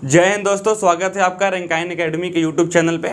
जय हिंद दोस्तों, स्वागत है आपका रैंकाइन एकेडमी के यूट्यूब चैनल पे।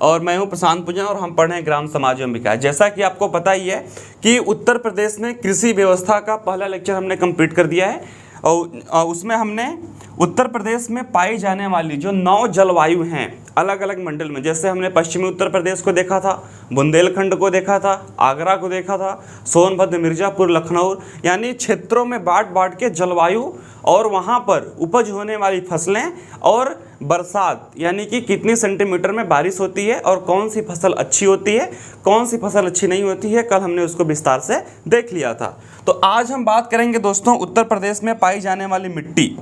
और मैं हूं प्रशांत पूजन और हम पढ़ रहे हैं ग्राम समाज एवं विकास। जैसा कि आपको पता ही है कि उत्तर प्रदेश में कृषि व्यवस्था का पहला लेक्चर हमने कंप्लीट कर दिया है और उसमें हमने उत्तर प्रदेश में पाई जाने वाली जो 9 जलवायु हैं अलग अलग मंडल में, जैसे हमने पश्चिमी उत्तर प्रदेश को देखा था, बुंदेलखंड को देखा था, आगरा को देखा था, सोनभद्र, मिर्ज़ापुर, लखनऊ, यानी क्षेत्रों में बांट के जलवायु और वहाँ पर उपज होने वाली फसलें और बरसात, यानी कि कितनी सेंटीमीटर में बारिश होती है और कौन सी फसल अच्छी होती है, कौन सी फसल अच्छी नहीं होती है, कल हमने उसको विस्तार से देख लिया था। तो आज हम बात करेंगे दोस्तों उत्तर प्रदेश में पाई जाने वाली मिट्टी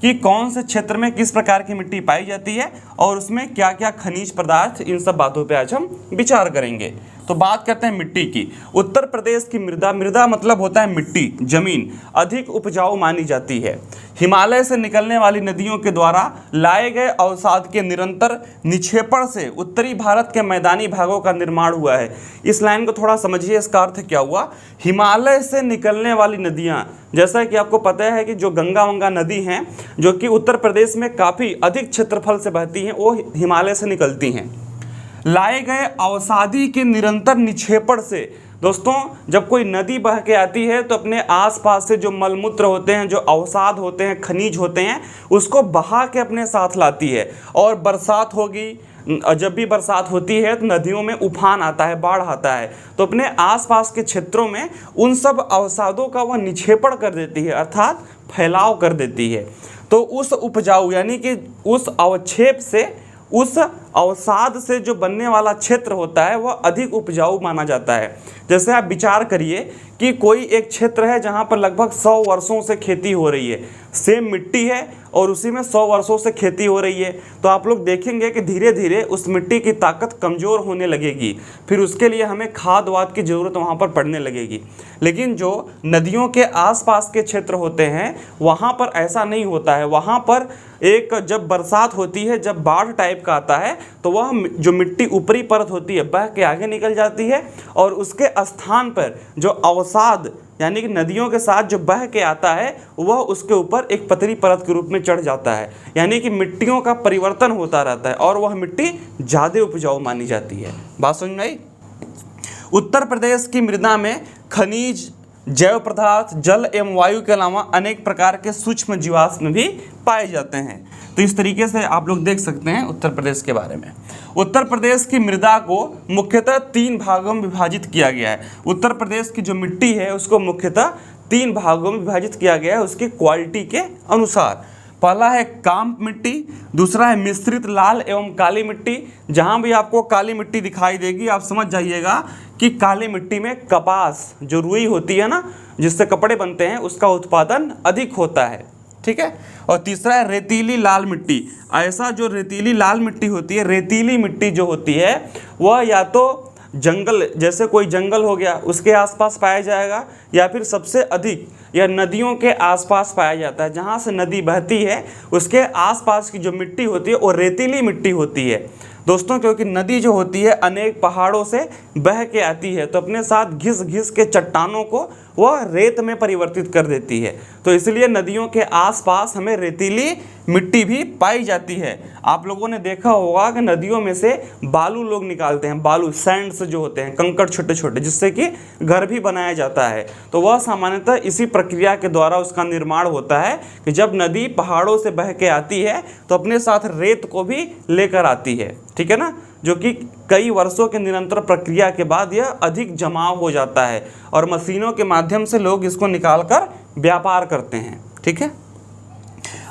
कि कौन से क्षेत्र में किस प्रकार की मिट्टी पाई जाती है और उसमें क्या क्या खनिज पदार्थ, इन सब बातों पे आज हम विचार करेंगे। तो बात करते हैं मिट्टी की। उत्तर प्रदेश की मृदा मतलब होता है मिट्टी, जमीन, अधिक उपजाऊ मानी जाती है। हिमालय से निकलने वाली नदियों के द्वारा लाए गए अवसाद के निरंतर निक्षेपण से उत्तरी भारत के मैदानी भागों का निर्माण हुआ है। इस लाइन को थोड़ा समझिए, इसका अर्थ क्या हुआ। हिमालय से निकलने वाली नदियाँ, जैसा कि आपको पता है कि जो गंगा नदी हैं जो कि उत्तर प्रदेश में काफ़ी अधिक क्षेत्रफल से बहती हैं, वो हिमालय से निकलती हैं। लाए गए अवसादी के निरंतर निक्षेपण से, दोस्तों जब कोई नदी बह के आती है तो अपने आसपास से जो मलमूत्र होते हैं, जो अवसाद होते हैं, खनिज होते हैं, उसको बहा के अपने साथ लाती है। और बरसात होगी, जब भी बरसात होती है तो नदियों में उफान आता है, बाढ़ आता है, तो अपने आसपास के क्षेत्रों में उन सब अवसादों का वह निक्षेपण कर देती है, अर्थात फैलाव कर देती है। तो उस उपजाऊ, यानी कि उस अवक्षेप से, उस अवसाद से जो बनने वाला क्षेत्र होता है वह अधिक उपजाऊ माना जाता है। जैसे आप विचार करिए कि कोई एक क्षेत्र है जहाँ पर लगभग 100 वर्षों से खेती हो रही है, सेम मिट्टी है और उसी में 100 वर्षों से खेती हो रही है, तो आप लोग देखेंगे कि धीरे धीरे उस मिट्टी की ताकत कमज़ोर होने लगेगी, फिर उसके लिए हमें खाद वाद की ज़रूरत वहाँ पर पड़ने लगेगी। लेकिन जो नदियों के आसपास के क्षेत्र होते हैं वहाँ पर ऐसा नहीं होता है। वहाँ पर एक जब बरसात होती है, जब बाढ़ टाइप का आता है, तो वह जो मिट्टी ऊपरी परत होती है बह के आगे निकल जाती है और उसके स्थान पर जो अवसाद, यानी कि नदियों के साथ जो बह के आता है, वह उसके ऊपर एक पतली परत के रूप में चढ़ जाता है। यानी कि मिट्टियों का परिवर्तन होता रहता है और वह मिट्टी ज़्यादा उपजाऊ मानी जाती है। बात समझ में आई। उत्तर प्रदेश की मृदा में खनिज, जैव पदार्थ, जल एवं वायु के अलावा अनेक प्रकार के सूक्ष्म जीवाश्म भी पाए जाते हैं। तो इस तरीके से आप लोग देख सकते हैं उत्तर प्रदेश के बारे में। उत्तर प्रदेश की मृदा को मुख्यतः 3 भागों में विभाजित किया गया है। उत्तर प्रदेश की जो मिट्टी है उसको मुख्यतः 3 भागों में विभाजित किया गया है उसकी क्वालिटी के अनुसार। पहला है काम्प मिट्टी, दूसरा है मिश्रित लाल एवं काली मिट्टी। जहाँ भी आपको काली मिट्टी दिखाई देगी आप समझ जाइएगा कि काली मिट्टी में कपास, जो रुई होती है ना, जिससे कपड़े बनते हैं, उसका उत्पादन अधिक होता है, ठीक है। और तीसरा है रेतीली लाल मिट्टी। ऐसा जो रेतीली लाल मिट्टी होती है, रेतीली मिट्टी जो होती है वह या तो जंगल, जैसे कोई जंगल हो गया उसके आसपास पाया जाएगा, या फिर सबसे अधिक या नदियों के आसपास पाया जाता है। जहाँ से नदी बहती है उसके आसपास की जो मिट्टी होती है वो रेतीली मिट्टी होती है दोस्तों, क्योंकि नदी जो होती है अनेक पहाड़ों से बह के आती है, तो अपने साथ घिस घिस के चट्टानों को वह रेत में परिवर्तित कर देती है। तो इसलिए नदियों के आसपास हमें रेतीली मिट्टी भी पाई जाती है। आप लोगों ने देखा होगा कि नदियों में से बालू लोग निकालते हैं, बालू, सैंड्स जो होते हैं, कंकड़ छोटे छोटे, जिससे कि घर भी बनाया जाता है। तो वह सामान्यतः इसी प्रक्रिया के द्वारा उसका निर्माण होता है कि जब नदी पहाड़ों से बह के आती है तो अपने साथ रेत को भी लेकर आती है, ठीक है ना, जो कि कई वर्षों के निरंतर प्रक्रिया के बाद यह अधिक जमाव हो जाता है और मशीनों के माध्यम से लोग इसको निकालकर व्यापार करते हैं, ठीक है।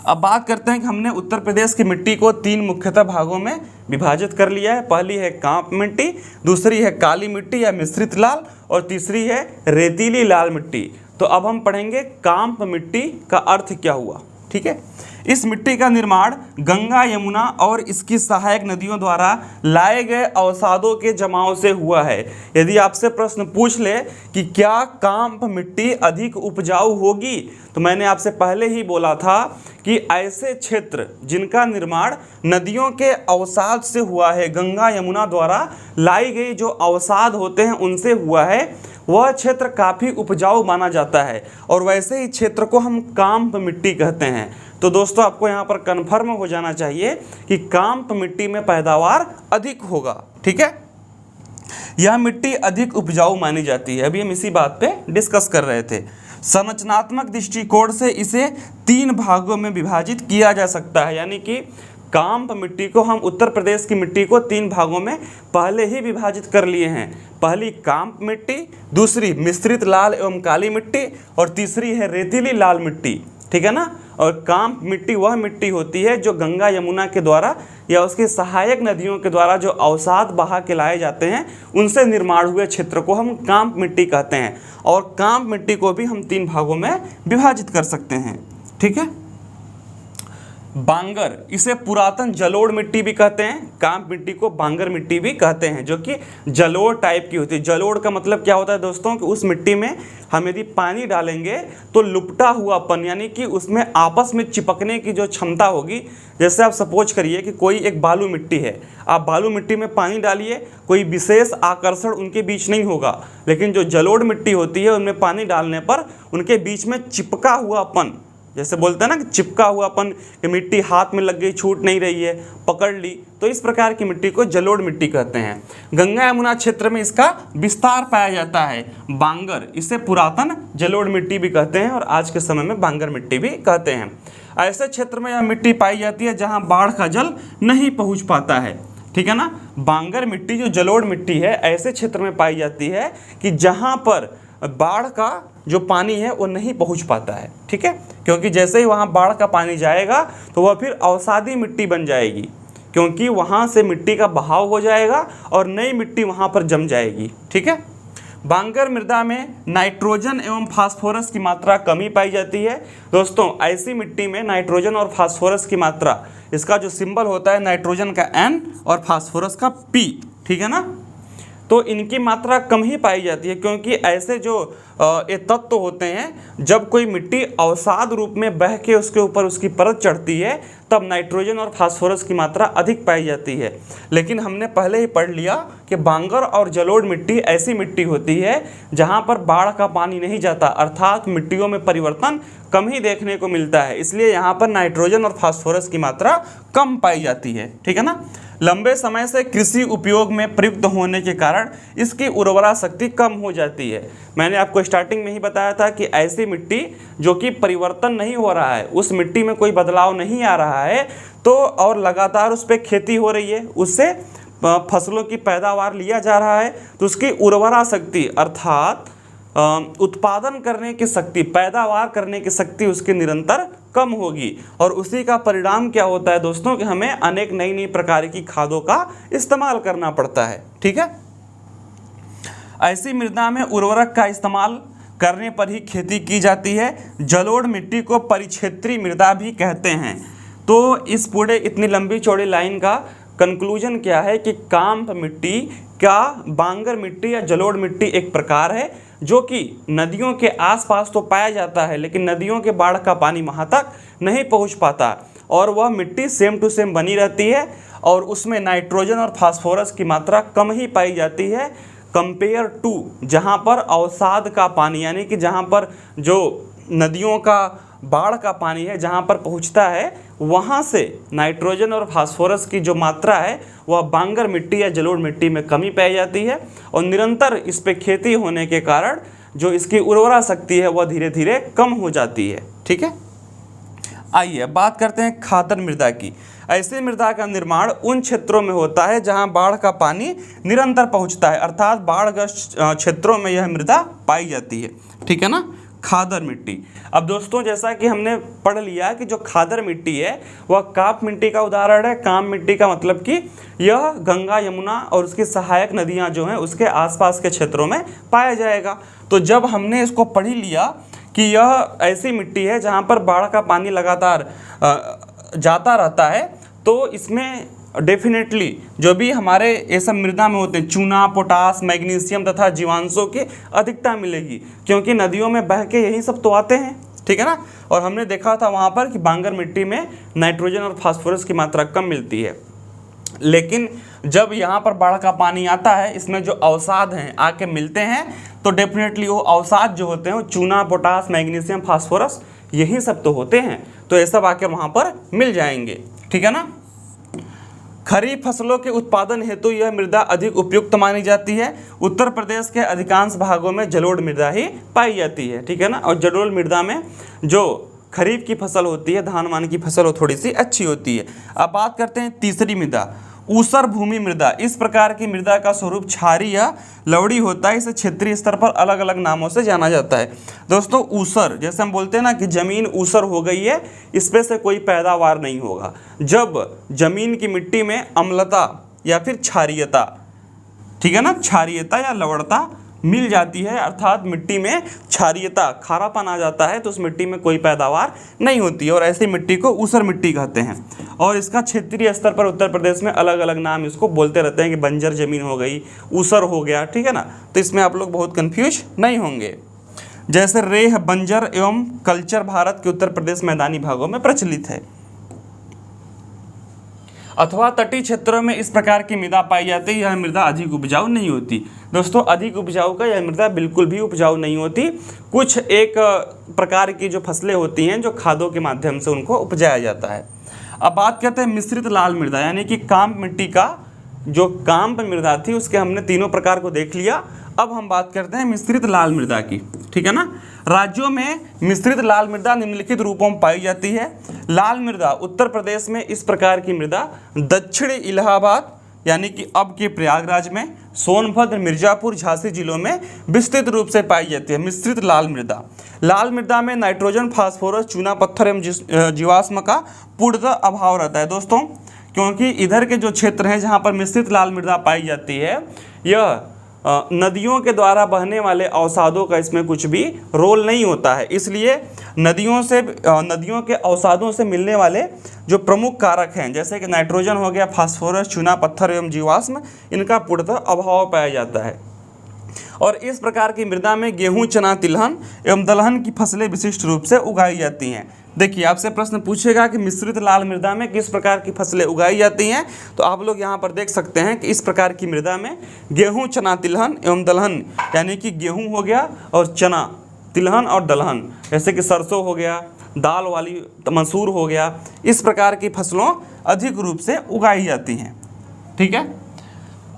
अब बात करते हैं कि हमने उत्तर प्रदेश की मिट्टी को 3 मुख्यतः भागों में विभाजित कर लिया है। पहली है काम्प मिट्टी, दूसरी है काली मिट्टी या मिश्रित लाल, और तीसरी है रेतीली लाल मिट्टी। तो अब हम पढ़ेंगे काम्प मिट्टी का अर्थ क्या हुआ, ठीक है। इस मिट्टी का निर्माण गंगा, यमुना और इसकी सहायक नदियों द्वारा लाए गए अवसादों के जमाव से हुआ है। यदि आपसे प्रश्न पूछ ले कि क्या काम्प मिट्टी अधिक उपजाऊ होगी, तो मैंने आपसे पहले ही बोला था कि ऐसे क्षेत्र जिनका निर्माण नदियों के अवसाद से हुआ है, गंगा यमुना द्वारा लाई गई जो अवसाद होते हैं उनसे हुआ है, वह क्षेत्र काफ़ी उपजाऊ माना जाता है और वैसे ही क्षेत्र को हम काम्प मिट्टी कहते हैं। तो दोस्तों आपको यहाँ पर कन्फर्म हो जाना चाहिए कि काम्प मिट्टी में पैदावार अधिक होगा। ठीक है, यह मिट्टी अधिक उपजाऊ मानी जाती है। अभी हम इसी बात पे डिस्कस कर रहे थे। संरचनात्मक दृष्टिकोण से इसे 3 भागों में विभाजित किया जा सकता है, यानी कि काम्प मिट्टी को हम उत्तर प्रदेश की मिट्टी को 3 भागों में पहले ही विभाजित कर लिए हैं। पहली काम्प मिट्टी, दूसरी मिश्रित लाल एवं काली मिट्टी और तीसरी है रेतीली लाल मिट्टी। ठीक है ना। और काम्प मिट्टी वह मिट्टी होती है जो गंगा यमुना के द्वारा या उसकी सहायक नदियों के द्वारा जो अवसाद बहा के लाए जाते हैं उनसे निर्माण हुए क्षेत्र को हम काम्प मिट्टी कहते हैं। और काम्प मिट्टी को भी हम 3 भागों में विभाजित कर सकते हैं। ठीक है। बांगर, इसे पुरातन जलोढ़ मिट्टी भी कहते हैं। काम्प मिट्टी को बांगर मिट्टी भी कहते हैं, जो कि जलोढ़ टाइप की होती है। जलोढ़ का मतलब क्या होता है दोस्तों कि उस मिट्टी में हम यदि पानी डालेंगे तो लुपटा हुआपन, यानी कि उसमें आपस में चिपकने की जो क्षमता होगी। जैसे आप सपोज करिए कि कोई एक बालू मिट्टी है, आप बालू मिट्टी में पानी डालिए, कोई विशेष आकर्षण उनके बीच नहीं होगा। लेकिन जो जलोढ़ मिट्टी होती है उनमें पानी डालने पर उनके बीच में चिपका हुआपन, जैसे बोलते हैं ना कि चिपका हुआपन, कि मिट्टी हाथ में लग गई, छूट नहीं रही है, पकड़ ली, तो इस प्रकार की मिट्टी को जलोढ़ मिट्टी कहते हैं। गंगा यमुना क्षेत्र में इसका विस्तार पाया जाता है। बांगर, इसे पुरातन जलोढ़ मिट्टी भी कहते हैं और आज के समय में बांगर मिट्टी भी कहते हैं। ऐसे क्षेत्र में यह मिट्टी पाई जाती है जहाँ बाढ़ का जल नहीं पहुँच पाता है। ठीक है ना। बांगर मिट्टी जो जलोढ़ मिट्टी है ऐसे क्षेत्र में पाई जाती है कि जहाँ पर बाढ़ का जो पानी है वो नहीं पहुंच पाता है। ठीक है, क्योंकि जैसे ही वहाँ बाढ़ का पानी जाएगा तो वह फिर अवसादी मिट्टी बन जाएगी, क्योंकि वहाँ से मिट्टी का बहाव हो जाएगा और नई मिट्टी वहाँ पर जम जाएगी। ठीक है। बांगर मृदा में नाइट्रोजन एवं फास्फोरस की मात्रा कमी पाई जाती है। दोस्तों ऐसी मिट्टी में नाइट्रोजन और फास्फोरस की मात्रा, इसका जो सिंबल होता है नाइट्रोजन का N और फास्फोरस का P, ठीक है ना, तो इनकी मात्रा कम ही पाई जाती है, क्योंकि ऐसे जो ये तत्व होते हैं, जब कोई मिट्टी अवसाद रूप में बह के उसके ऊपर उसकी परत चढ़ती है तब नाइट्रोजन और फास्फोरस की मात्रा अधिक पाई जाती है। लेकिन हमने पहले ही पढ़ लिया कि बांगर और जलोढ़ मिट्टी ऐसी मिट्टी होती है जहाँ पर बाढ़ का पानी नहीं जाता, अर्थात मिट्टियों में परिवर्तन कम ही देखने को मिलता है, इसलिए यहाँ पर नाइट्रोजन और फास्फोरस की मात्रा कम पाई जाती है। ठीक है ना। लंबे समय से कृषि उपयोग में प्रयुक्त होने के कारण इसकी उर्वरा शक्ति कम हो जाती है। मैंने आपको स्टार्टिंग में ही बताया था कि ऐसी मिट्टी जो कि परिवर्तन नहीं हो रहा है, उस मिट्टी में कोई बदलाव नहीं आ रहा है, तो और लगातार उस पर खेती हो रही है, उससे फसलों की पैदावार लिया जा रहा है, तो उसकी उर्वरा शक्ति अर्थात उत्पादन करने की शक्ति, पैदावार करने की शक्ति उसकी निरंतर कम होगी। और उसी का परिणाम क्या होता है दोस्तों कि हमें अनेक नई नई प्रकार की खादों का इस्तेमाल करना पड़ता है। ठीक है। ऐसी मृदा में उर्वरक का इस्तेमाल करने पर ही खेती की जाती है। जलोढ़ मिट्टी को परिक्षेत्री मृदा भी कहते हैं। तो इस पूरे इतनी लंबी चौड़ी लाइन का कंक्लूजन क्या है कि काम्प मिट्टी का बांगर मिट्टी या जलोढ़ मिट्टी एक प्रकार है जो कि नदियों के आसपास तो पाया जाता है, लेकिन नदियों के बाढ़ का पानी वहाँ तक नहीं पहुँच पाता, और वह मिट्टी सेम टू सेम बनी रहती है और उसमें नाइट्रोजन और फास्फोरस की मात्रा कम ही पाई जाती है कंपेयर टू जहाँ पर अवसाद का पानी, यानी कि जहाँ पर जो नदियों का बाढ़ का पानी है जहाँ पर पहुँचता है, वहाँ से नाइट्रोजन और फास्फोरस की जो मात्रा है वह बांगर मिट्टी या जलोढ़ मिट्टी में कमी पाई जाती है। और निरंतर इस पे खेती होने के कारण जो इसकी उर्वरा शक्ति है वह धीरे धीरे कम हो जाती है। ठीक है। आइए बात करते हैं खादर मृदा की। ऐसी मृदा का निर्माण उन क्षेत्रों में होता है जहां बाढ़ का पानी निरंतर पहुंचता है, अर्थात बाढ़ग्रस्त क्षेत्रों में यह मृदा पाई जाती है। ठीक है ना। खादर मिट्टी। अब दोस्तों जैसा कि हमने पढ़ लिया कि जो खादर मिट्टी है वह काप मिट्टी का उदाहरण है। काप मिट्टी का मतलब कि यह गंगा यमुना और उसकी सहायक नदियां जो हैं उसके आसपास के क्षेत्रों में पाया जाएगा। तो जब हमने इसको पढ़ लिया कि यह ऐसी मिट्टी है जहां पर बाढ़ का पानी लगातार जाता रहता है, तो इसमें डेफिनेटली जो भी हमारे ये सब मृदा में होते हैं चूना, पोटास, मैग्नीशियम तथा जीवांशों की अधिकता मिलेगी, क्योंकि नदियों में बह के यही सब तो आते हैं। ठीक है ना। और हमने देखा था वहाँ पर कि बांगर मिट्टी में नाइट्रोजन और फास्फोरस की मात्रा कम मिलती है, लेकिन जब यहाँ पर बाढ़ का पानी आता है, इसमें जो अवसाद हैं आके मिलते हैं, तो डेफिनेटली वो अवसाद जो होते हैं वो चूना, पोटास, मैग्नीशियम, फास्फोरस यही सब तो होते हैं, तो ये सब आके वहाँ पर मिल जाएंगे। ठीक है ना। खरीफ फसलों के उत्पादन हेतु यह मृदा अधिक उपयुक्त मानी जाती है। उत्तर प्रदेश के अधिकांश भागों में जलोढ़ मृदा ही पाई जाती है। ठीक है ना। और जलोढ़ मृदा में जो खरीफ की फसल होती है, धान वान की फसल, वो थोड़ी सी अच्छी होती है। अब बात करते हैं तीसरी मृदा, ऊसर भूमि मृदा। इस प्रकार की मृदा का स्वरूप क्षारीय या लवड़ी होता है। इसे क्षेत्रीय स्तर पर अलग अलग नामों से जाना जाता है। दोस्तों ऊसर, जैसे हम बोलते हैं ना कि जमीन ऊसर हो गई है, इसमें से कोई पैदावार नहीं होगा। जब जमीन की मिट्टी में अम्लता या फिर क्षारीयता, ठीक है ना, क्षारीयता या लवणता मिल जाती है, अर्थात मिट्टी में क्षारीयता, खारापन आ जाता है, तो उस मिट्टी में कोई पैदावार नहीं होती है, और ऐसी मिट्टी को ऊसर मिट्टी कहते हैं। और इसका क्षेत्रीय स्तर पर उत्तर प्रदेश में अलग अलग नाम इसको बोलते रहते हैं कि बंजर जमीन हो गई, ऊसर हो गया। ठीक है ना। तो इसमें आप लोग बहुत कंफ्यूज नहीं होंगे। जैसे रेह, बंजर एवं कल्चर भारत के उत्तर प्रदेश मैदानी भागों में प्रचलित है, अथवा तटीय क्षेत्रों में इस प्रकार की मृदा पाई जाती है। यह मृदा अधिक उपजाऊ नहीं होती। दोस्तों अधिक उपजाऊ का यह मृदा बिल्कुल भी उपजाऊ नहीं होती। कुछ एक प्रकार की जो फसलें होती हैं जो खादों के माध्यम से उनको उपजाया जाता है। अब बात करते हैं मिश्रित लाल मृदा, यानी कि काम्प मिट्टी का जो काम्प मृदा थी उसके हमने तीनों प्रकार को देख लिया। अब हम बात करते हैं मिश्रित लाल मृदा की। ठीक है ना। राज्यों में मिश्रित लाल मृदा निम्नलिखित रूपों में पाई जाती है। लाल मृदा उत्तर प्रदेश में इस प्रकार की मृदा दक्षिण इलाहाबाद यानी कि अब के प्रयागराज में, सोनभद्र, मिर्जापुर, झांसी जिलों में विस्तृत रूप से पाई जाती है। मिश्रित लाल मृदा, लाल मृदा में नाइट्रोजन, फास्फोरस, चूना पत्थर एवं जीवाश्म का पूर्णतः अभाव रहता है। दोस्तों क्योंकि इधर के जो क्षेत्र हैं जहाँ पर मिश्रित लाल मृदा पाई जाती है, यह नदियों के द्वारा बहने वाले अवसादों का इसमें कुछ भी रोल नहीं होता है, इसलिए नदियों के अवसादों से मिलने वाले जो प्रमुख कारक हैं जैसे कि नाइट्रोजन हो गया, फास्फोरस, चूना पत्थर एवं जीवाश्म, इनका पूर्णतः अभाव पाया जाता है। और इस प्रकार की मृदा में गेहूं, चना, तिलहन एवं दलहन की फसलें विशिष्ट रूप से उगाई जाती हैं। देखिए आपसे प्रश्न पूछेगा कि मिश्रित लाल मृदा में किस प्रकार की फसलें उगाई जाती हैं, तो आप लोग यहाँ पर देख सकते हैं कि इस प्रकार की मृदा में गेहूं, चना, तिलहन एवं दलहन, यानी कि गेहूं हो गया और चना, तिलहन और दलहन, जैसे कि सरसों हो गया, दाल वाली मसूर हो गया, इस प्रकार की फसलों अधिक रूप से उगाई जाती हैं। ठीक है।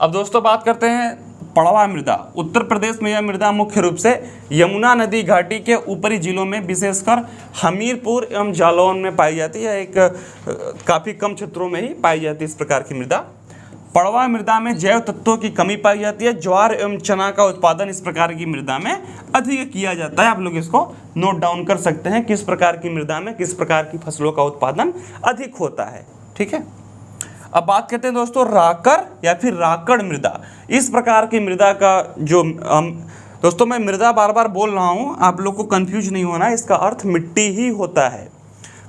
अब दोस्तों बात करते हैं पड़वा मृदा। उत्तर प्रदेश में यह मृदा मुख्य रूप से यमुना नदी घाटी के ऊपरी जिलों में विशेषकर हमीरपुर एवं जालौन में पाई जाती है। एक काफ़ी कम क्षेत्रों में ही पाई जाती है इस प्रकार की मृदा। पड़वा मृदा में जैव तत्वों की कमी पाई जाती है। ज्वार एवं चना का उत्पादन इस प्रकार की मृदा में अधिक किया जाता है। आप लोग इसको नोट डाउन कर सकते हैं, किस प्रकार की मृदा में किस प्रकार की फसलों का उत्पादन अधिक होता है। ठीक है। अब बात करते हैं दोस्तों राकर या फिर राकड़ मृदा। इस प्रकार की मृदा का जो दोस्तों मैं मृदा बार बार बोल रहा हूँ, आप लोग को कंफ्यूज नहीं होना, इसका अर्थ मिट्टी ही होता है।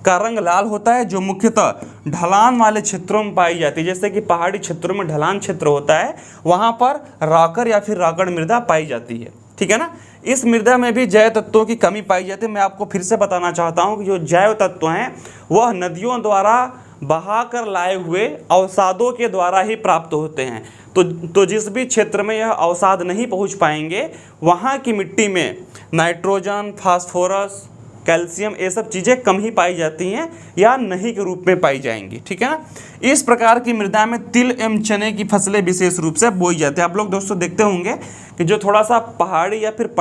का रंग लाल होता है, जो मुख्यतः ढलान वाले क्षेत्रों में पाई जाती है। जैसे कि पहाड़ी क्षेत्रों में ढलान क्षेत्र होता है, वहाँ पर राकर या फिर राकड़ मृदा पाई जाती है। ठीक है ना। इस मृदा में भी जैव तत्वों की कमी पाई जाती है। मैं आपको फिर से बताना चाहता हूँ कि जो जैव तत्व हैं वह नदियों द्वारा बहाकर लाए हुए अवसादों के द्वारा ही प्राप्त होते हैं। तो जिस भी क्षेत्र में यह अवसाद नहीं पहुंच पाएंगे, वहाँ की मिट्टी में नाइट्रोजन, फास्फोरस, कैल्शियम, ये सब चीज़ें कम ही पाई जाती हैं या नहीं के रूप में पाई जाएंगी। ठीक है ना। इस प्रकार की मृदा में तिल एवं चने की फसलें विशेष रूप से बोई जाती है। आप लोग दोस्तों देखते होंगे कि जो थोड़ा सा पहाड़ी या फिर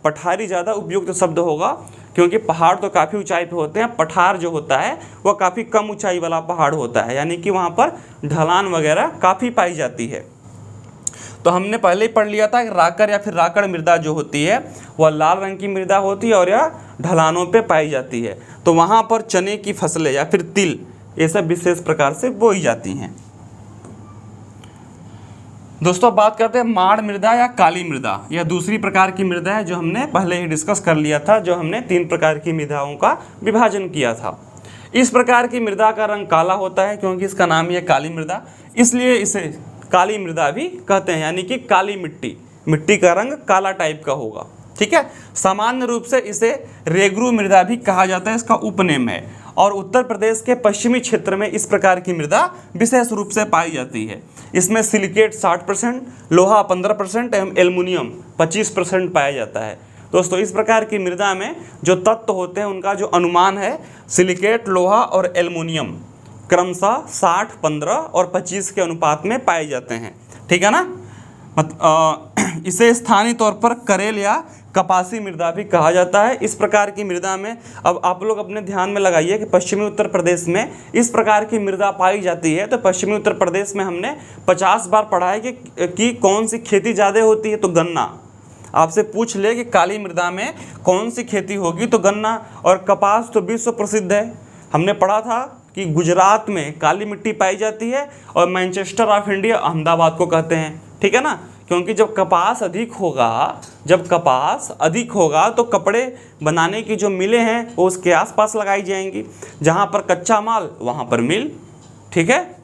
पठारी ज़्यादा उपयुक्त शब्द होगा, क्योंकि पहाड़ तो काफ़ी ऊंचाई पे होते हैं, पठार जो होता है वह काफ़ी कम ऊंचाई वाला पहाड़ होता है, यानी कि वहाँ पर ढलान वगैरह काफ़ी पाई जाती है। तो हमने पहले ही पढ़ लिया था कि राकर या फिर राकड़ मृदा जो होती है वह लाल रंग की मृदा होती है और यह ढलानों पे पाई जाती है। तो वहाँ पर चने की फसलें या फिर तिल ये सब विशेष प्रकार से बोई जाती हैं। दोस्तों बात करते हैं माड़ मृदा या काली मृदा। यह दूसरी प्रकार की मृदा है जो हमने पहले ही डिस्कस कर लिया था, जो हमने 3 प्रकार की मृदाओं का विभाजन किया था। इस प्रकार की मृदा का रंग काला होता है, क्योंकि इसका नाम ही है काली मृदा, इसलिए इसे काली मृदा भी कहते हैं, यानी कि काली मिट्टी का रंग काला टाइप का होगा। ठीक है। सामान्य रूप से इसे रेगरू मृदा भी कहा जाता है, इसका उपनेम है। और उत्तर प्रदेश के पश्चिमी क्षेत्र में इस प्रकार की मृदा विशेष रूप से पाई जाती है। इसमें सिलिकेट 60%, लोहा 15% एवं एल्युमिनियम 25% पाया जाता है। दोस्तों इस प्रकार की मृदा में जो तत्व होते हैं उनका जो अनुमान है, सिलिकेट, लोहा और एल्युमिनियम क्रमशः 60, 15 और 25 के अनुपात में पाए जाते हैं। ठीक है ना। इसे स्थानीय तौर पर करेल या कपासी मृदा भी कहा जाता है। इस प्रकार की मृदा में अब आप लोग अपने ध्यान में लगाइए कि पश्चिमी उत्तर प्रदेश में इस प्रकार की मृदा पाई जाती है। तो पश्चिमी उत्तर प्रदेश में हमने 50 बार पढ़ा है कि कौन सी खेती ज़्यादा होती है, तो गन्ना। आपसे पूछ ले कि काली मृदा में कौन सी खेती होगी, तो गन्ना। और कपास तो विश्व प्रसिद्ध है। हमने पढ़ा था कि गुजरात में काली मिट्टी पाई जाती है और मैनचेस्टर ऑफ इंडिया अहमदाबाद को कहते हैं। ठीक है ना, क्योंकि जब कपास अधिक होगा तो कपड़े बनाने की जो मिलें हैं वो उसके आसपास लगाई जाएंगी। जहाँ पर कच्चा माल वहाँ पर मिल। ठीक है,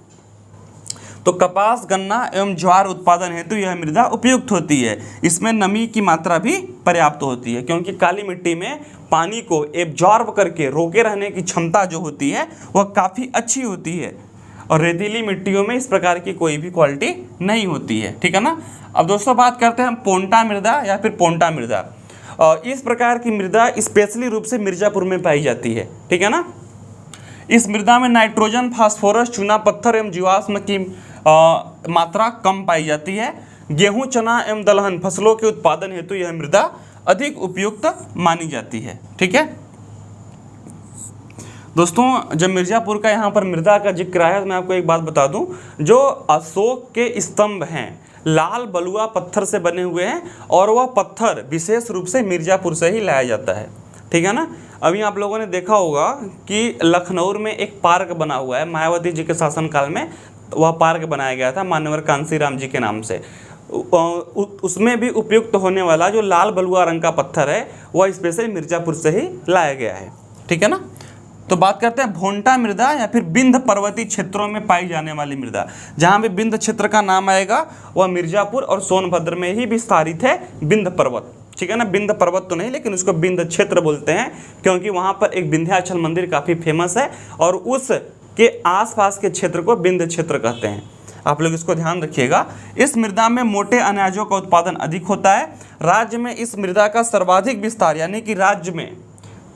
तो कपास, गन्ना एवं ज्वार उत्पादन हेतु यह मृदा उपयुक्त होती है। इसमें नमी की मात्रा भी पर्याप्त होती है, क्योंकि काली मिट्टी में पानी को एब्जॉर्ब करके रोके रहने की क्षमता जो होती है वह काफ़ी अच्छी होती है। और रेतीली मिट्टियों में इस प्रकार की कोई भी क्वालिटी नहीं होती है। ठीक है ना। अब दोस्तों बात करते हैं हम पोंटा मृदा या फिर पोंटा मृदा। और इस प्रकार की मृदा स्पेशली रूप से मिर्ज़ापुर में पाई जाती है। ठीक है ना। इस मृदा में नाइट्रोजन, फास्फोरस, चूना पत्थर एवं जीवाश्म की मात्रा कम पाई जाती है। गेहूं, चना एवं दलहन फसलों के उत्पादन हेतु यह मृदा अधिक उपयुक्त मानी जाती है। ठीक है दोस्तों, जब मिर्ज़ापुर का यहाँ पर मृदा का जिक्र आया तो मैं आपको एक बात बता दूं, जो अशोक के स्तंभ हैं लाल बलुआ पत्थर से बने हुए हैं और वह पत्थर विशेष रूप से मिर्ज़ापुर से ही लाया जाता है। ठीक है ना। अभी आप लोगों ने देखा होगा कि लखनऊ में एक पार्क बना हुआ है, मायावती जी के शासनकाल में वह पार्क बनाया गया था मान्यवर कांसीराम जी के नाम से। उसमें भी उपयुक्त होने वाला जो लाल बलुआ रंग का पत्थर है वह स्पेशल मिर्ज़ापुर से ही लाया गया है। ठीक है ना। तो बात करते हैं भोंटा मृदा या फिर विंध्य पर्वतीय क्षेत्रों में पाई जाने वाली मृदा। जहाँ भी विंध्य क्षेत्र का नाम आएगा वह मिर्ज़ापुर और सोनभद्र में ही विस्तारित है विंध्य पर्वत। ठीक है ना। विंध्य पर्वत तो नहीं, लेकिन उसको विंध्य क्षेत्र बोलते हैं क्योंकि वहाँ पर एक विंध्याचल मंदिर काफ़ी फेमस है और उसके आसपास के क्षेत्र को विंध्य क्षेत्र कहते हैं। आप लोग इसको ध्यान रखिएगा। इस मृदा में मोटे अनाजों का उत्पादन अधिक होता है। राज्य में इस मृदा का सर्वाधिक विस्तार, यानी कि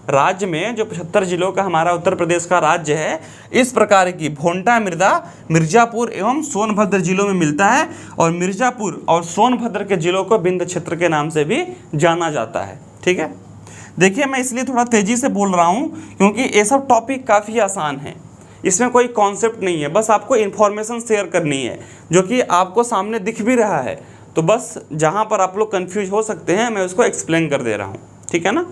राज्य में जो 75 जिलों का हमारा उत्तर प्रदेश का राज्य है, इस प्रकार की भोंटा मृदा मिर्ज़ापुर एवं सोनभद्र जिलों में मिलता है। और मिर्ज़ापुर और सोनभद्र के जिलों को विंध्य क्षेत्र के नाम से भी जाना जाता है। ठीक है। देखिए मैं इसलिए थोड़ा तेज़ी से बोल रहा हूँ क्योंकि ये सब टॉपिक काफ़ी आसान है, इसमें कोई कॉन्सेप्ट नहीं है, बस आपको इन्फॉर्मेशन शेयर करनी है जो कि आपको सामने दिख भी रहा है। तो बस जहाँ पर आप लोग कन्फ्यूज हो सकते हैं मैं उसको एक्सप्लेन कर दे रहा हूँ। ठीक है ना।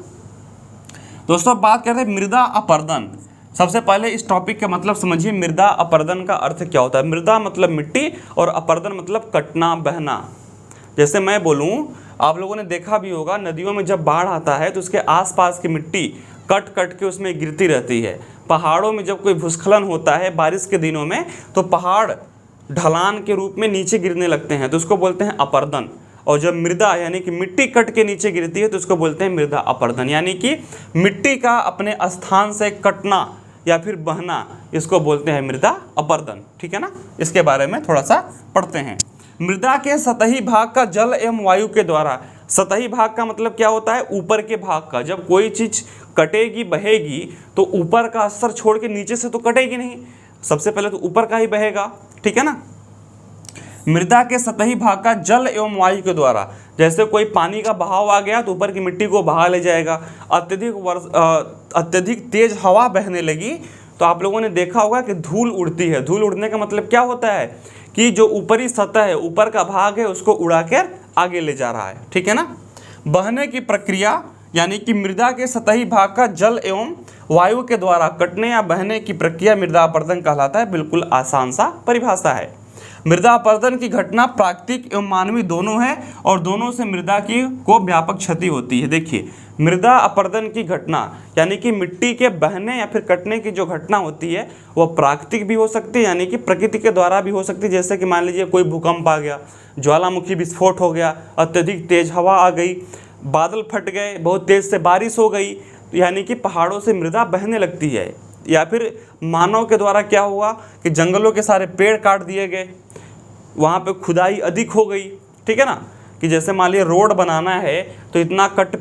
दोस्तों बात करते हैं मृदा अपर्दन। सबसे पहले इस टॉपिक का मतलब समझिए, मृदा अपर्दन का अर्थ क्या होता है। मृदा मतलब मिट्टी और अपर्दन मतलब कटना, बहना। जैसे मैं बोलूँ, आप लोगों ने देखा भी होगा नदियों में जब बाढ़ आता है तो उसके आसपास की मिट्टी कट कट के उसमें गिरती रहती है। पहाड़ों में जब कोई भूस्खलन होता है बारिश के दिनों में तो पहाड़ ढलान के रूप में नीचे गिरने लगते हैं, तो उसको बोलते हैं अपर्दन। और जब मृदा यानी कि मिट्टी कट के नीचे गिरती है तो उसको बोलते हैं मृदा अपर्दन, यानी कि मिट्टी का अपने स्थान से कटना या फिर बहना, इसको बोलते हैं मृदा अपर्दन। ठीक है ना। इसके बारे में थोड़ा सा पढ़ते हैं। मृदा के सतही भाग का जल एवं वायु के द्वारा, सतही भाग का मतलब क्या होता है, ऊपर के भाग का। जब कोई चीज़ कटेगी बहेगी तो ऊपर का स्तर छोड़ के नीचे से तो कटेगी नहीं, सबसे पहले तो ऊपर का ही बहेगा। ठीक है ना। मृदा के सतही भाग का जल एवं वायु के द्वारा, जैसे कोई पानी का बहाव आ गया तो ऊपर की मिट्टी को बहा ले जाएगा। अत्यधिक तेज हवा बहने लगी तो आप लोगों ने देखा होगा कि धूल उड़ती है। धूल उड़ने का मतलब क्या होता है कि जो ऊपरी सतह है, ऊपर का भाग है, उसको उड़ाकर आगे ले जा रहा है। ठीक है ना। बहने की प्रक्रिया यानी कि मृदा के सतही भाग का जल एवं वायु के द्वारा कटने या बहने की प्रक्रिया मृदा अपर्दन कहलाता है। बिल्कुल आसान सा परिभाषा है। मृदा अपर्दन की घटना प्राकृतिक एवं मानवीय दोनों है और दोनों से मृदा को व्यापक क्षति होती है। देखिए, मृदा अपर्दन की घटना यानी कि मिट्टी के बहने या फिर कटने की जो घटना होती है वह प्राकृतिक भी हो सकती है, यानी कि प्रकृति के द्वारा भी हो सकती है। जैसे कि मान लीजिए कोई भूकंप आ गया, ज्वालामुखी विस्फोट हो गया, अत्यधिक तेज हवा आ गई, बादल फट गए, बहुत तेज से बारिश हो गई, यानी कि पहाड़ों से मृदा बहने लगती है। या फिर मानव के द्वारा क्या हुआ कि जंगलों के सारे पेड़ काट दिए गए, वहाँ पे खुदाई अधिक हो गई, ठीक है ना, कि जैसे मान लिया रोड बनाना है तो इतना कट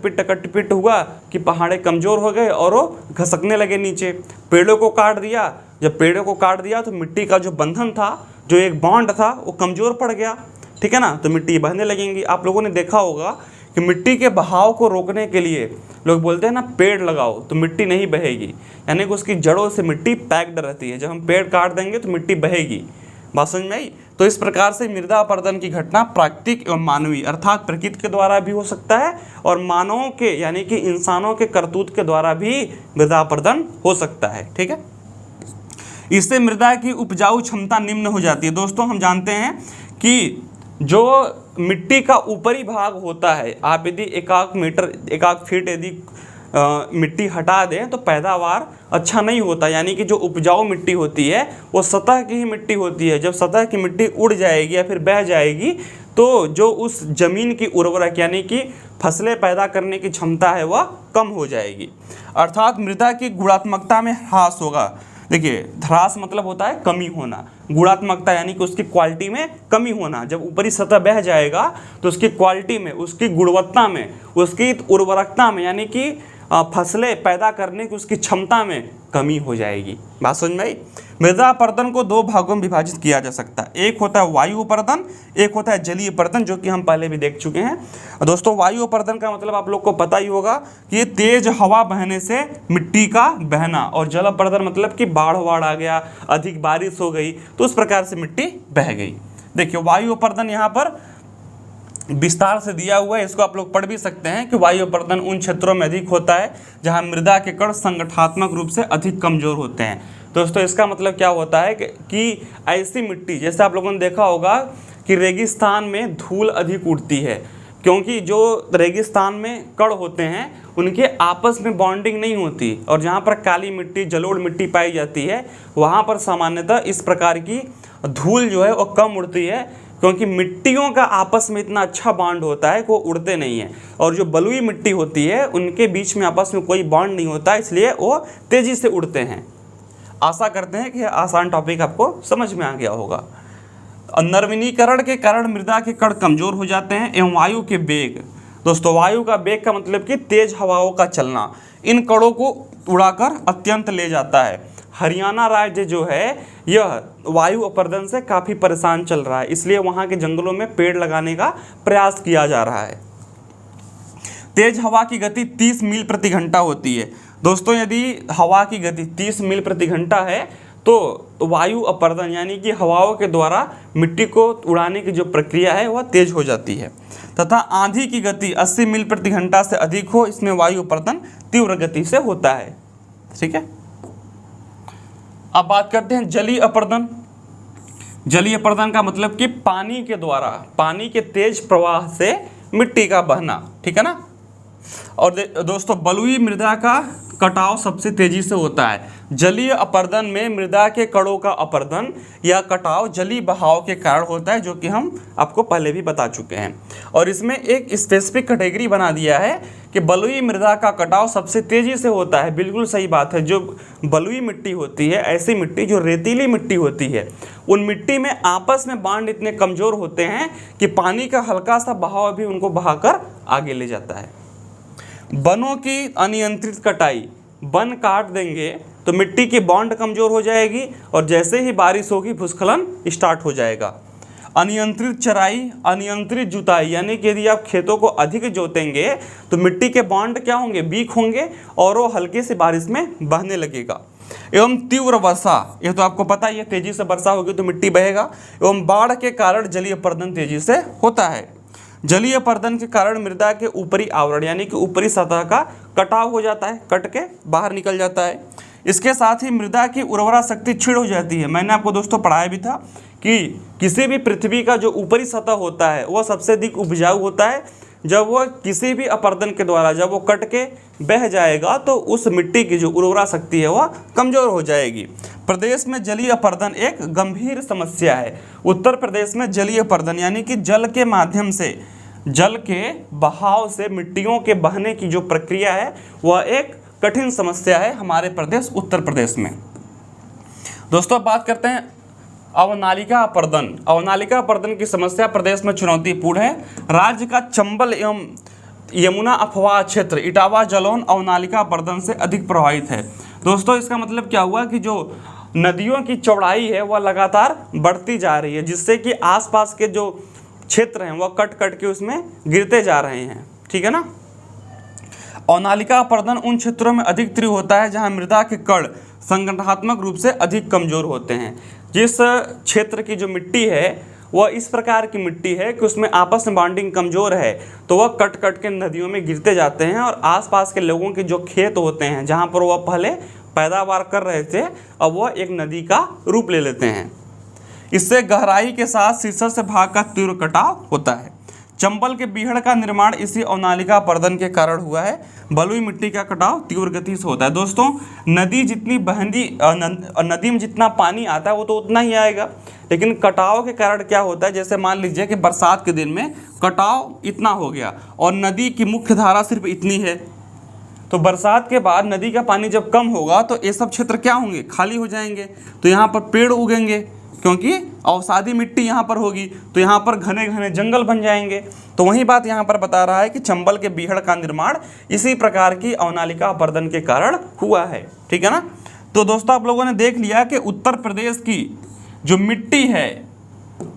पिट हुआ कि पहाड़े कमज़ोर हो गए और वो घसकने लगे नीचे। पेड़ों को काट दिया, जब पेड़ों को काट दिया तो मिट्टी का जो बंधन था, जो एक बॉन्ड था, वो कमज़ोर पड़ गया, ठीक है ना, तो मिट्टी बहने लगेंगी। आप लोगों ने देखा होगा कि मिट्टी के बहाव को रोकने के लिए लोग बोलते हैं ना पेड़ लगाओ तो मिट्टी नहीं बहेगी, यानी कि उसकी जड़ों से मिट्टी पैक्ड रहती है। जब हम पेड़ काट देंगे तो मिट्टी बहेगी। बात समझ में आई? तो इस प्रकार से मृदा अपरदन की घटना प्राकृतिक एवं मानवीय अर्थात प्रकृति के द्वारा भी हो सकता है और मानवों के यानी कि इंसानों के करतूत के द्वारा भी मृदा अपरदन हो सकता है, ठीक है। इससे मृदा की उपजाऊ क्षमता निम्न हो जाती है। दोस्तों हम जानते हैं कि जो मिट्टी का ऊपरी भाग होता है, आप यदि एक आध फीट यदि मिट्टी हटा दें तो पैदावार अच्छा नहीं होता, यानी कि जो उपजाऊ मिट्टी होती है वो सतह की ही मिट्टी होती है। जब सतह की मिट्टी उड़ जाएगी या फिर बह जाएगी तो जो उस जमीन की उर्वरक यानी कि फसलें पैदा करने की क्षमता है वह कम हो जाएगी, अर्थात मृदा की गुणात्मकता में ह्रास होगा। देखिए ह्रास मतलब होता है कमी होना, गुणात्मकता यानी कि उसकी क्वालिटी में कमी होना। जब ऊपरी सतह बह जाएगा तो उसकी क्वालिटी में, उसकी गुणवत्ता में, उसकी उर्वरकता में यानी कि फसलें पैदा करने की उसकी क्षमता में कमी हो जाएगी। बात समझ में आई? मृदा अपरदन को दो भागों में विभाजित किया जा सकता है, एक होता है वायु अपरदन, एक होता है जलीय अपरदन, जो कि हम पहले भी देख चुके हैं। दोस्तों वायु अपरदन का मतलब आप लोग को पता ही होगा कि ये तेज हवा बहने से मिट्टी का बहना, और जल अपरदन मतलब कि बाढ़ आ गया, अधिक बारिश हो गई तो उस प्रकार से मिट्टी बह गई। देखिए वायु अपरदन यहाँ पर विस्तार से दिया हुआ है, इसको आप लोग पढ़ भी सकते हैं कि वायु अपरदन उन क्षेत्रों में अधिक होता है जहां मृदा के कण संगठनात्मक रूप से अधिक कमजोर होते हैं। दोस्तों इसका मतलब क्या होता है कि ऐसी मिट्टी, जैसे आप लोगों ने देखा होगा कि रेगिस्तान में धूल अधिक उड़ती है, क्योंकि जो रेगिस्तान में कण होते हैं उनके आपस में बॉन्डिंग नहीं होती, और जहाँ पर काली मिट्टी, जलोढ़ मिट्टी पाई जाती है वहाँ पर सामान्यतः इस प्रकार की धूल जो है वो कम उड़ती है, क्योंकि मिट्टियों का आपस में इतना अच्छा बॉन्ड होता है कि वो उड़ते नहीं हैं। और जो बलुई मिट्टी होती है उनके बीच में आपस में कोई बॉन्ड नहीं होता, इसलिए वो तेज़ी से उड़ते हैं। आशा करते हैं कि आसान टॉपिक आपको समझ में आ गया होगा। नवीनीकरण के कारण मृदा के कण कमज़ोर हो जाते हैं एवं वायु के वेग। दोस्तों वायु का वेग का मतलब कि तेज हवाओं का चलना इन कणों को उड़ाकर अत्यंत ले जाता है। हरियाणा राज्य जो है यह वायु अपरदन से काफ़ी परेशान चल रहा है, इसलिए वहाँ के जंगलों में पेड़ लगाने का प्रयास किया जा रहा है। तेज हवा की गति 30 मील प्रति घंटा होती है। दोस्तों यदि हवा की गति 30 मील प्रति घंटा है तो वायु अपरदन यानी कि हवाओं के द्वारा मिट्टी को उड़ाने की जो प्रक्रिया है वह तेज हो जाती है, तथा आंधी की गति 80 मील प्रति घंटा से अधिक हो, इसमें वायु अपरदन तीव्र गति से होता है, ठीक है। अब बात करते हैं जलीय अपरदन। जलीय अपरदन का मतलब कि पानी के द्वारा, पानी के तेज प्रवाह से मिट्टी का बहना, ठीक है ना। और दोस्तों बलुई मृदा का कटाव सबसे तेजी से होता है। जलीय अपरदन में मृदा के कणों का अपरदन या कटाव जलीय बहाव के कारण होता है, जो कि हम आपको पहले भी बता चुके हैं। और इसमें एक स्पेसिफिक कैटेगरी बना दिया है कि बलुई मृदा का कटाव सबसे तेजी से होता है। बिल्कुल सही बात है। जो बलुई मिट्टी होती है, ऐसी मिट्टी जो रेतीली मिट्टी होती है, उन मिट्टी में आपस में बांड इतने कमज़ोर होते हैं कि पानी का हल्का सा बहाव भी उनको बहाकर आगे ले जाता है। वनों की अनियंत्रित कटाई, वन काट देंगे तो मिट्टी की बॉन्ड कमज़ोर हो जाएगी और जैसे ही बारिश होगी भूस्खलन स्टार्ट हो जाएगा। अनियंत्रित चराई, अनियंत्रित जुताई, यानी कि यदि आप खेतों को अधिक जोतेंगे तो मिट्टी के बॉन्ड क्या होंगे, वीक होंगे और वो हल्के से बारिश में बहने लगेगा। एवं तीव्र वर्षा, यह तो आपको पता ही है, तेजी से वर्षा होगी तो मिट्टी बहेगा। एवं बाढ़ के कारण जलीय अपरदन तेजी से होता है। जलीय अपरदन के कारण मृदा के ऊपरी आवरण यानी कि ऊपरी सतह का कटाव हो जाता है, कट के बाहर निकल जाता है। इसके साथ ही मृदा की उर्वरा शक्ति क्षीण हो जाती है। मैंने आपको दोस्तों पढ़ाया भी था कि किसी भी पृथ्वी का जो ऊपरी सतह होता है वह सबसे अधिक उपजाऊ होता है जब वह किसी भी अपरदन के द्वारा जब वो कट के बह जाएगा तो उस मिट्टी की जो उर्वरा शक्ति है वह कमज़ोर हो जाएगी। प्रदेश में जलीय अपरदन एक गंभीर समस्या है। उत्तर प्रदेश में जलीय अपरदन यानी कि जल के माध्यम से, जल के बहाव से मिट्टियों के बहने की जो प्रक्रिया है वह एक कठिन समस्या है हमारे प्रदेश उत्तर प्रदेश में। दोस्तों अब बात करते हैं अवनालिका अपर्दन। अवनालिका अपर्दन की समस्या प्रदेश में चुनौतीपूर्ण है। राज्य का चंबल एवं यमुना अफवाह क्षेत्र इटावा जलौन अवनालिका अपर्दन से अधिक प्रभावित है। दोस्तों इसका मतलब क्या हुआ कि जो नदियों की चौड़ाई है वह लगातार बढ़ती जा रही है, जिससे कि आसपास के जो क्षेत्र हैं वह कट कट के उसमें गिरते जा रहे हैं। ठीक है ना। अवनालिका अपर्दन उन क्षेत्रों में अधिक तीव्र होता है जहां मृदा के कण संगठनात्मक रूप से अधिक कमजोर होते हैं। जिस क्षेत्र की जो मिट्टी है वह इस प्रकार की मिट्टी है कि उसमें आपस में बॉन्डिंग कमज़ोर है, तो वह कट कट के नदियों में गिरते जाते हैं और आसपास के लोगों के जो खेत होते हैं जहाँ पर वह पहले पैदावार कर रहे थे, अब वह एक नदी का रूप ले लेते हैं। इससे गहराई के साथ शीर्ष से भाग का तीव्र कटाव होता है। चंबल के बीहड़ का निर्माण इसी अवनालिका अपर्दन के कारण हुआ है। बलुई मिट्टी का कटाव तीव्र गति से होता है। दोस्तों नदी जितनी बहती, नदी में जितना पानी आता है वो तो उतना ही आएगा, लेकिन कटाव के कारण क्या होता है, जैसे मान लीजिए कि बरसात के दिन में कटाव इतना हो गया और नदी की मुख्य धारा सिर्फ इतनी है, तो बरसात के बाद नदी का पानी जब कम होगा तो ये सब क्षेत्र क्या होंगे, खाली हो जाएंगे। तो यहाँ पर पेड़ उगेंगे क्योंकि अवसादी मिट्टी यहाँ पर होगी, तो यहाँ पर घने घने जंगल बन जाएंगे। तो वही बात यहाँ पर बता रहा है कि चंबल के बीहड़ का निर्माण इसी प्रकार की अवनालिका अपर्दन के कारण हुआ है। ठीक है ना। तो दोस्तों आप लोगों ने देख लिया कि उत्तर प्रदेश की जो मिट्टी है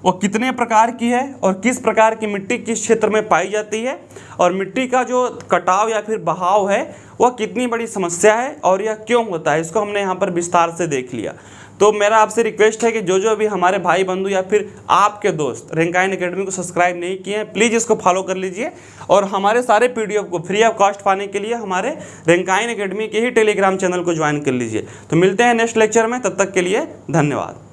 वो कितने प्रकार की है और किस प्रकार की मिट्टी किस क्षेत्र में पाई जाती है, और मिट्टी का जो कटाव या फिर बहाव है वह कितनी बड़ी समस्या है और यह क्यों होता है, इसको हमने यहाँ पर विस्तार से देख लिया। तो मेरा आपसे रिक्वेस्ट है कि जो अभी हमारे भाई बंधु या फिर आपके दोस्त रैंकाइन एकेडमी को सब्सक्राइब नहीं किए हैं, प्लीज़ इसको फॉलो कर लीजिए और हमारे सारे PDF को फ्री ऑफ कॉस्ट पाने के लिए हमारे रैंकाइन एकेडमी के ही टेलीग्राम चैनल को ज्वाइन कर लीजिए। तो मिलते हैं नेक्स्ट लेक्चर में, तब तक के लिए धन्यवाद।